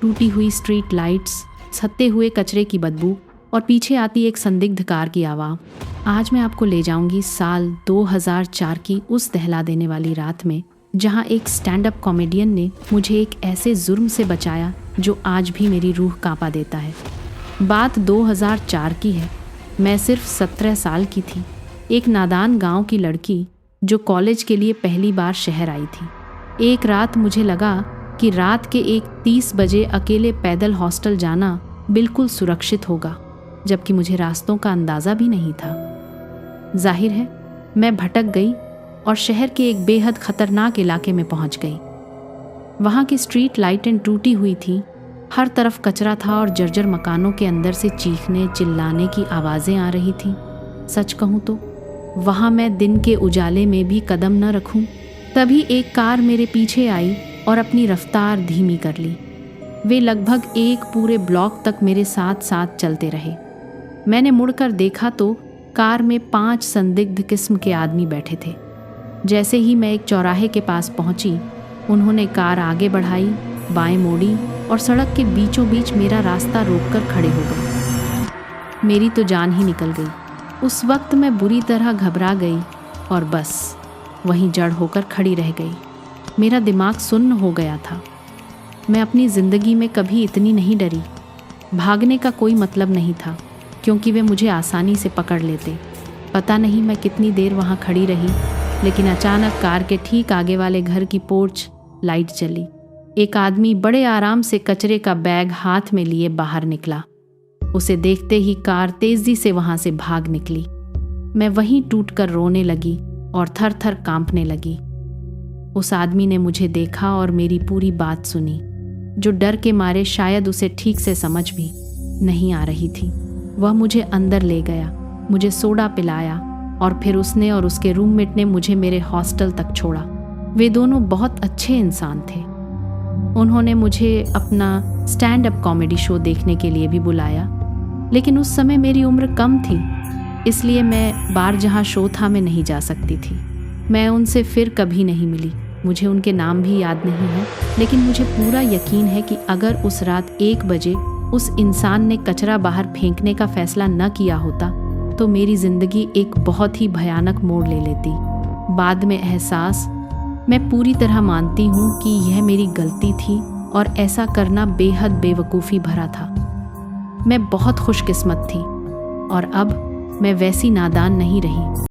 टूटी हुई street lights, सत्ते हुए कचरे की बदबू और पीछे आती एक संदिग्ध कार की आवाज़। आज मैं आपको ले जाऊंगी साल 2004 की उस दहला देने वाली रात में, जहां एक स्टैंड अप कॉमेडियन ने मुझे एक ऐसे जुर्म से बचाया जो आज भी मेरी रूह कांपा देता है। बात 2004 की है। मैं सिर्फ 17 साल की थी, एक नादान गांव की लड़की जो कॉलेज के लिए पहली बार शहर आई थी। एक रात मुझे लगा कि रात के 1:30 बजे अकेले पैदल हॉस्टल जाना बिल्कुल सुरक्षित होगा, जबकि मुझे रास्तों का अंदाज़ा भी नहीं था। जाहिर है मैं भटक गई और शहर के एक बेहद ख़तरनाक इलाके में पहुंच गई। वहाँ की स्ट्रीट लाइटें टूटी हुई थी, हर तरफ कचरा था और जर्जर मकानों के अंदर से चीखने चिल्लाने की आवाज़ें आ रही थीं। सच कहूँ तो वहाँ मैं दिन के उजाले में भी कदम न रखूं। तभी एक कार मेरे पीछे आई और अपनी रफ्तार धीमी कर ली। वे लगभग एक पूरे ब्लॉक तक मेरे साथ साथ चलते रहे। मैंने मुड़कर देखा तो कार में 5 संदिग्ध किस्म के आदमी बैठे थे। जैसे ही मैं एक चौराहे के पास पहुंची, उन्होंने कार आगे बढ़ाई, बाएं मोड़ी और सड़क के बीचों बीच मेरा रास्ता रोककर खड़े हो गए। मेरी तो जान ही निकल गई। उस वक्त मैं बुरी तरह घबरा गई और बस वहीं जड़ होकर खड़ी रह गई। मेरा दिमाग सुन्न हो गया था। मैं अपनी ज़िंदगी में कभी इतनी नहीं डरी। भागने का कोई मतलब नहीं था, क्योंकि वे मुझे आसानी से पकड़ लेते। पता नहीं मैं कितनी देर वहाँ खड़ी रही, लेकिन अचानक कार के ठीक आगे वाले घर की पोर्च लाइट जली। एक आदमी बड़े आराम से कचरे का बैग हाथ में लिए बाहर निकला। उसे देखते ही कार तेजी से वहाँ से भाग निकली। मैं वहीं टूटकर रोने लगी और थर थर कांपने लगी। उस आदमी ने मुझे देखा और मेरी पूरी बात सुनी, जो डर के मारे शायद उसे ठीक से समझ भी नहीं आ रही थी। वह मुझे अंदर ले गया, मुझे सोडा पिलाया और फिर उसने और उसके रूममेट ने मुझे मेरे हॉस्टल तक छोड़ा। वे दोनों बहुत अच्छे इंसान थे। उन्होंने मुझे अपना स्टैंड अप कॉमेडी शो देखने के लिए भी बुलाया, लेकिन उस समय मेरी उम्र कम थी, इसलिए मैं बार जहाँ शो था मैं नहीं जा सकती थी। मैं उनसे फिर कभी नहीं मिली। मुझे उनके नाम भी याद नहीं है, लेकिन मुझे पूरा यकीन है कि अगर उस रात 1 बजे उस इंसान ने कचरा बाहर फेंकने का फैसला न किया होता तो मेरी ज़िंदगी एक बहुत ही भयानक मोड़ ले लेती। बाद में एहसास, मैं पूरी तरह मानती हूँ कि यह मेरी गलती थी और ऐसा करना बेहद बेवकूफ़ी भरा था। मैं बहुत खुशकिस्मत थी और अब मैं वैसी नादान नहीं रही।